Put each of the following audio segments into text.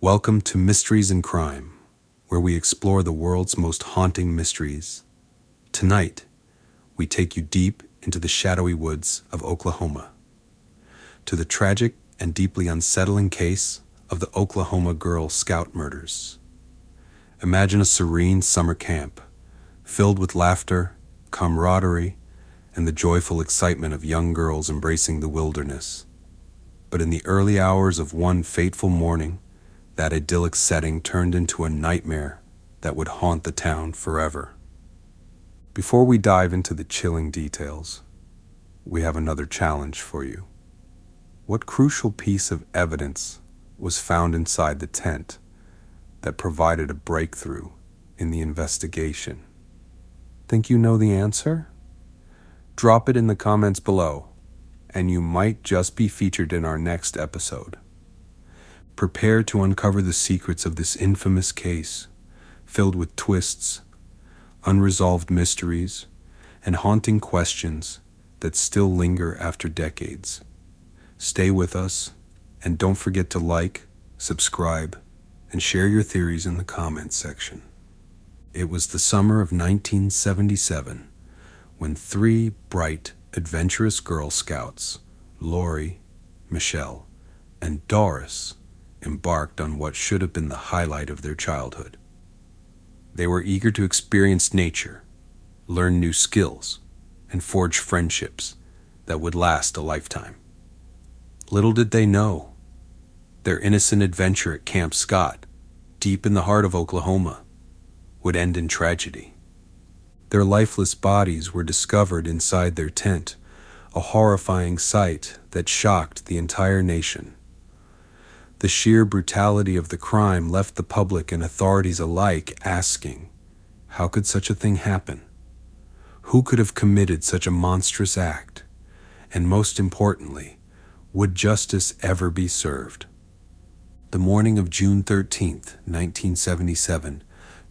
Welcome to Mysteries and Crime, where we explore the world's most haunting mysteries. Tonight, we take you deep into the shadowy woods of Oklahoma, to the tragic and deeply unsettling case of the Oklahoma Girl Scout murders. Imagine a serene summer camp, filled with laughter, camaraderie, and the joyful excitement of young girls embracing the wilderness. But in the early hours of one fateful morning, that idyllic setting turned into a nightmare that would haunt the town forever. Before we dive into the chilling details, we have another challenge for you. What crucial piece of evidence was found inside the tent that provided a breakthrough in the investigation? Think you know the answer? Drop it in the comments below, and you might just be featured in our next episode. Prepare to uncover the secrets of this infamous case, filled with twists, unresolved mysteries, and haunting questions that still linger after decades. Stay with us, and don't forget to like, subscribe, and share your theories in the comments section. It was the summer of 1977 when three bright, adventurous Girl Scouts, Lori, Michelle, and Doris, embarked on what should have been the highlight of their childhood. They were eager to experience nature, learn new skills, and forge friendships that would last a lifetime. Little did they know, their innocent adventure at Camp Scott, deep in the heart of Oklahoma, would end in tragedy. Their lifeless bodies were discovered inside their tent, a horrifying sight that shocked the entire nation. The sheer brutality of the crime left the public and authorities alike asking, how could such a thing happen? Who could have committed such a monstrous act? And most importantly, would justice ever be served? The morning of June 13th, 1977,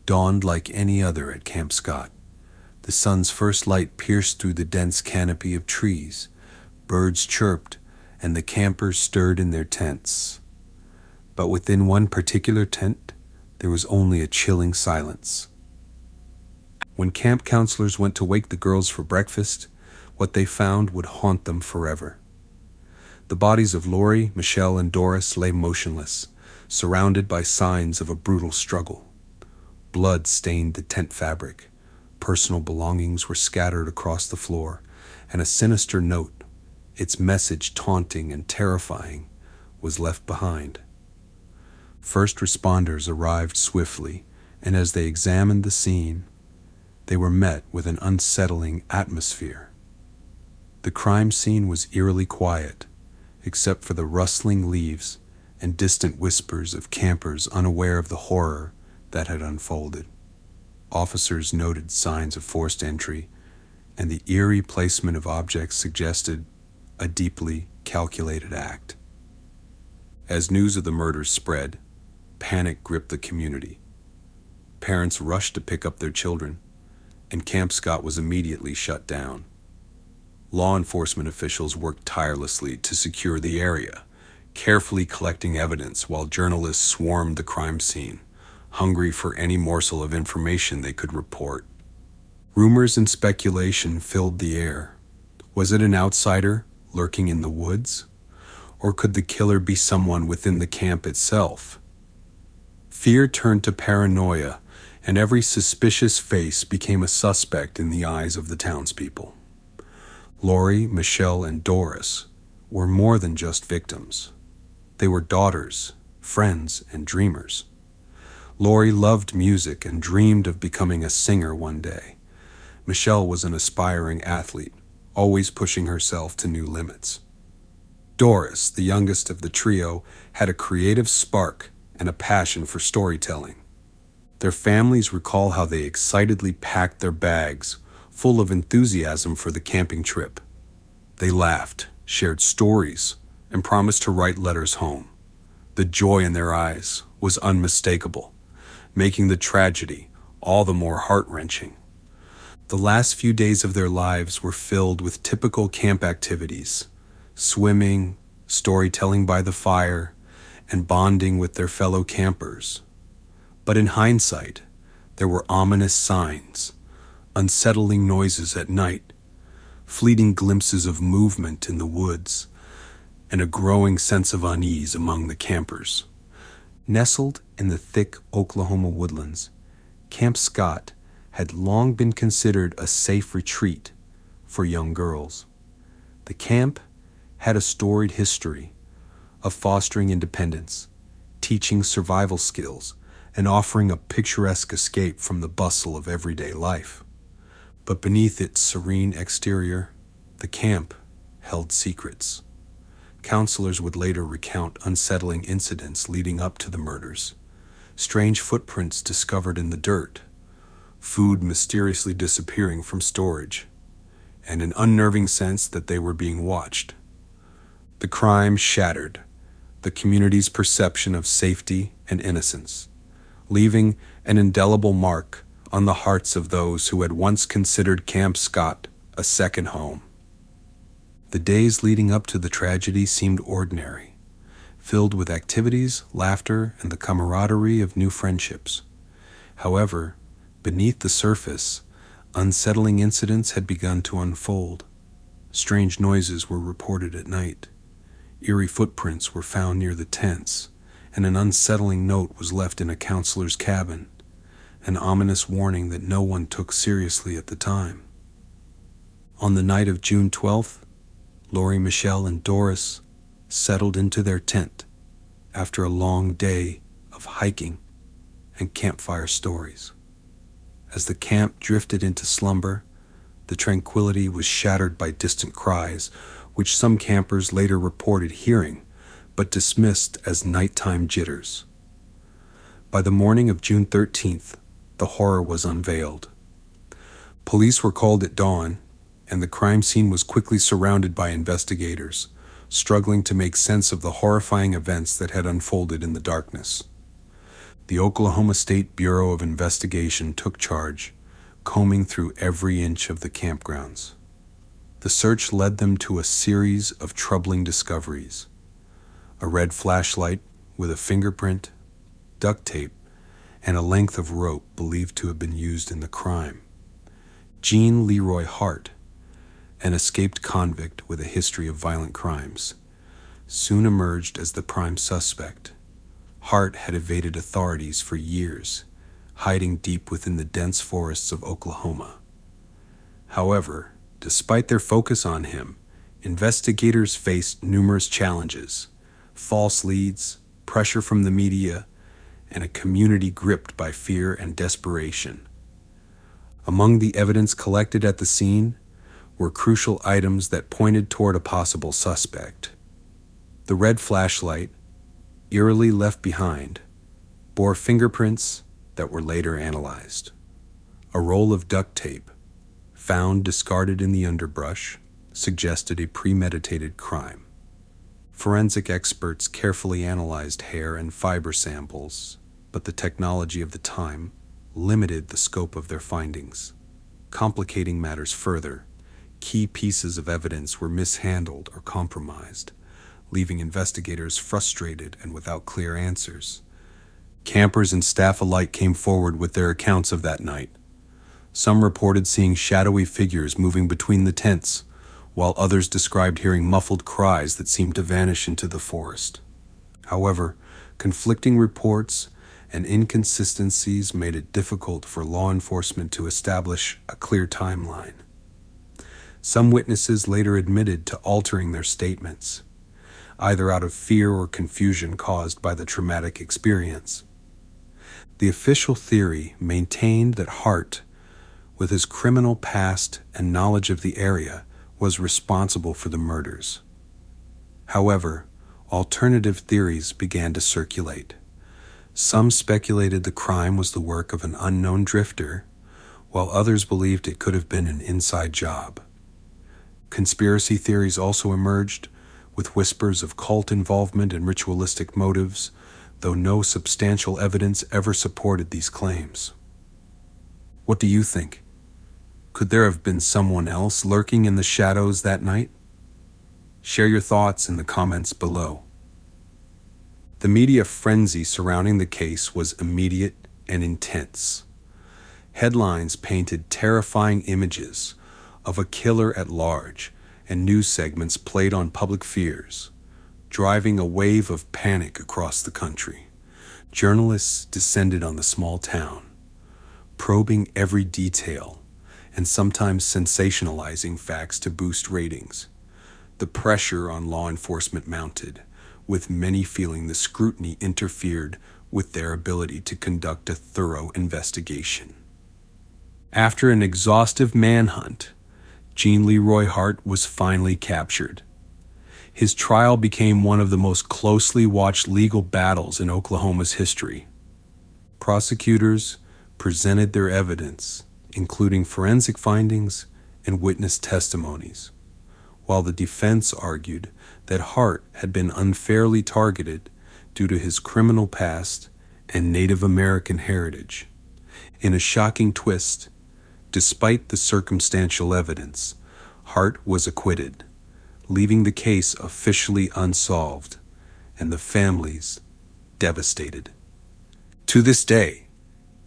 dawned like any other at Camp Scott. The sun's first light pierced through the dense canopy of trees. Birds chirped, and the campers stirred in their tents. But within one particular tent, there was only a chilling silence. When camp counselors went to wake the girls for breakfast, what they found would haunt them forever. The bodies of Lori, Michelle, and Doris lay motionless, surrounded by signs of a brutal struggle. Blood stained the tent fabric, personal belongings were scattered across the floor, and a sinister note, its message taunting and terrifying, was left behind. First responders arrived swiftly, and as they examined the scene, they were met with an unsettling atmosphere. The crime scene was eerily quiet, except for the rustling leaves and distant whispers of campers unaware of the horror that had unfolded. Officers noted signs of forced entry, and the eerie placement of objects suggested a deeply calculated act. As news of the murders spread, panic gripped the community. Parents rushed to pick up their children, and Camp Scott was immediately shut down. Law enforcement officials worked tirelessly to secure the area, carefully collecting evidence while journalists swarmed the crime scene, hungry for any morsel of information they could report. Rumors and speculation filled the air. Was it an outsider lurking in the woods? Or could the killer be someone within the camp itself? Fear turned to paranoia, and every suspicious face became a suspect in the eyes of the townspeople. Lori, Michelle, and Doris were more than just victims. They were daughters, friends, and dreamers. Lori loved music and dreamed of becoming a singer one day. Michelle was an aspiring athlete, always pushing herself to new limits. Doris, the youngest of the trio, had a creative spark and a passion for storytelling. Their families recall how they excitedly packed their bags, full of enthusiasm for the camping trip. They laughed, shared stories, and promised to write letters home. The joy in their eyes was unmistakable, making the tragedy all the more heart-wrenching. The last few days of their lives were filled with typical camp activities: swimming, storytelling by the fire, and bonding with their fellow campers. But in hindsight, there were ominous signs, unsettling noises at night, fleeting glimpses of movement in the woods, and a growing sense of unease among the campers. Nestled in the thick Oklahoma woodlands, Camp Scott had long been considered a safe retreat for young girls. The camp had a storied history of fostering independence, teaching survival skills, and offering a picturesque escape from the bustle of everyday life. But beneath its serene exterior, the camp held secrets. Counselors would later recount unsettling incidents leading up to the murders, strange footprints discovered in the dirt, food mysteriously disappearing from storage, and an unnerving sense that they were being watched. The crime shattered the community's perception of safety and innocence, leaving an indelible mark on the hearts of those who had once considered Camp Scott a second home. The days leading up to the tragedy seemed ordinary, filled with activities, laughter, and the camaraderie of new friendships. However, beneath the surface, unsettling incidents had begun to unfold. Strange noises were reported at night. Eerie footprints were found near the tents, and an unsettling note was left in a counselor's cabin, an ominous warning that no one took seriously at the time. On the night of June 12th, Lori, Michelle, and Doris settled into their tent after a long day of hiking and campfire stories. As the camp drifted into slumber, the tranquility was shattered by distant cries, which some campers later reported hearing, but dismissed as nighttime jitters. By the morning of June 13th, the horror was unveiled. Police were called at dawn, and the crime scene was quickly surrounded by investigators, struggling to make sense of the horrifying events that had unfolded in the darkness. The Oklahoma State Bureau of Investigation took charge, combing through every inch of the campgrounds. The search led them to a series of troubling discoveries: a red flashlight with a fingerprint, duct tape, and a length of rope believed to have been used in the crime. Gene Leroy Hart, an escaped convict with a history of violent crimes, soon emerged as the prime suspect. Hart had evaded authorities for years, hiding deep within the dense forests of Oklahoma. However, despite their focus on him, investigators faced numerous challenges: false leads, pressure from the media, and a community gripped by fear and desperation. Among the evidence collected at the scene were crucial items that pointed toward a possible suspect. The red flashlight, eerily left behind, bore fingerprints that were later analyzed. A roll of duct tape, found discarded in the underbrush, suggested a premeditated crime. Forensic experts carefully analyzed hair and fiber samples, but the technology of the time limited the scope of their findings. Complicating matters further, key pieces of evidence were mishandled or compromised, leaving investigators frustrated and without clear answers. Campers and staff alike came forward with their accounts of that night. Some reported seeing shadowy figures moving between the tents, while others described hearing muffled cries that seemed to vanish into the forest. However, conflicting reports and inconsistencies made it difficult for law enforcement to establish a clear timeline. Some witnesses later admitted to altering their statements, either out of fear or confusion caused by the traumatic experience. The official theory maintained that Hart, with his criminal past and knowledge of the area, was responsible for the murders. However, alternative theories began to circulate. Some speculated the crime was the work of an unknown drifter, while others believed it could have been an inside job. Conspiracy theories also emerged, with whispers of cult involvement and ritualistic motives, though no substantial evidence ever supported these claims. What do you think? Could there have been someone else lurking in the shadows that night? Share your thoughts in the comments below. The media frenzy surrounding the case was immediate and intense. Headlines painted terrifying images of a killer at large, and news segments played on public fears, driving a wave of panic across the country. Journalists descended on the small town, probing every detail and sometimes sensationalizing facts to boost ratings. The pressure on law enforcement mounted, with many feeling the scrutiny interfered with their ability to conduct a thorough investigation. After an exhaustive manhunt, Gene Leroy Hart was finally captured. His trial became one of the most closely watched legal battles in Oklahoma's history. Prosecutors presented their evidence, including forensic findings and witness testimonies, while the defense argued that Hart had been unfairly targeted due to his criminal past and Native American heritage. In a shocking twist, despite the circumstantial evidence, Hart was acquitted, leaving the case officially unsolved and the families devastated. To this day,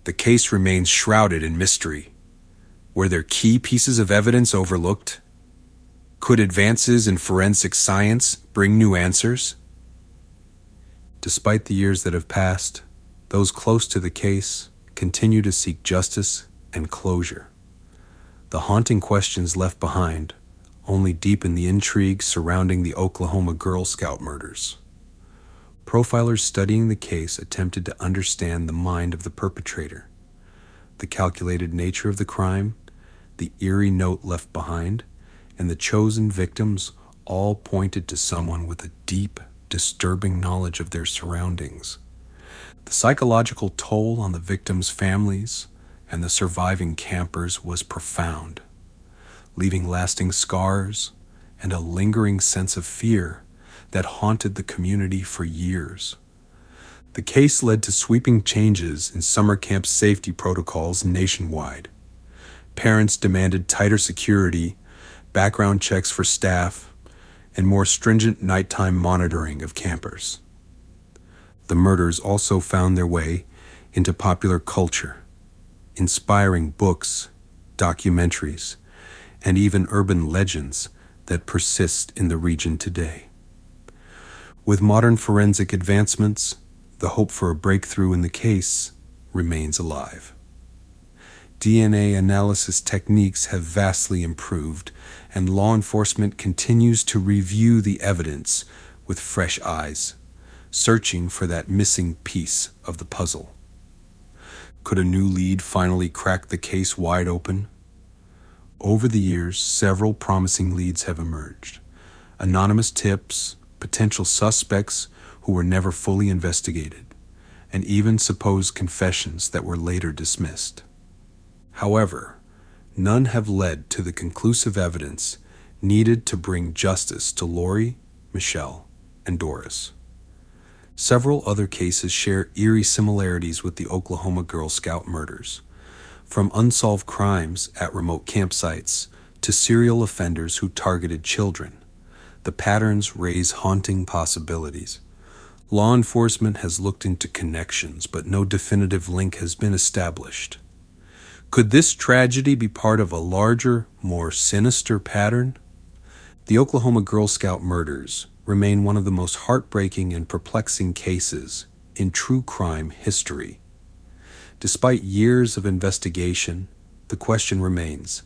the case remains shrouded in mystery. Were there key pieces of evidence overlooked? Could advances in forensic science bring new answers? Despite the years that have passed, those close to the case continue to seek justice and closure. The haunting questions left behind only deepen the intrigue surrounding the Oklahoma Girl Scout murders. Profilers studying the case attempted to understand the mind of the perpetrator, the calculated nature of the crime, the eerie note left behind, and the chosen victims all pointed to someone with a deep, disturbing knowledge of their surroundings. The psychological toll on the victims' families and the surviving campers was profound, leaving lasting scars and a lingering sense of fear that haunted the community for years. The case led to sweeping changes in summer camp safety protocols nationwide. Parents demanded tighter security, background checks for staff, and more stringent nighttime monitoring of campers. The murders also found their way into popular culture, inspiring books, documentaries, and even urban legends that persist in the region today. With modern forensic advancements, the hope for a breakthrough in the case remains alive. DNA analysis techniques have vastly improved, and law enforcement continues to review the evidence with fresh eyes, searching for that missing piece of the puzzle. Could a new lead finally crack the case wide open? Over the years, several promising leads have emerged. Anonymous tips, potential suspects who were never fully investigated, and even supposed confessions that were later dismissed. However, none have led to the conclusive evidence needed to bring justice to Lori, Michelle, and Doris. Several other cases share eerie similarities with the Oklahoma Girl Scout murders, from unsolved crimes at remote campsites to serial offenders who targeted children. The patterns raise haunting possibilities. Law enforcement has looked into connections, but no definitive link has been established. Could this tragedy be part of a larger, more sinister pattern? The Oklahoma Girl Scout murders remain one of the most heartbreaking and perplexing cases in true crime history. Despite years of investigation, the question remains: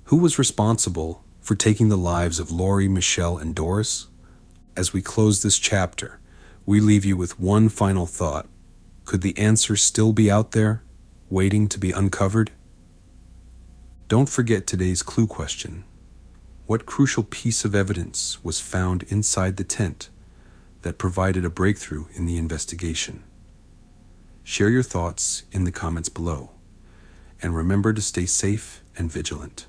who was responsible for taking the lives of Lori, Michelle, and Doris? As we close this chapter, we leave you with one final thought. Could the answer still be out there, waiting to be uncovered? Don't forget today's clue question. What crucial piece of evidence was found inside the tent that provided a breakthrough in the investigation? Share your thoughts in the comments below, and remember to stay safe and vigilant.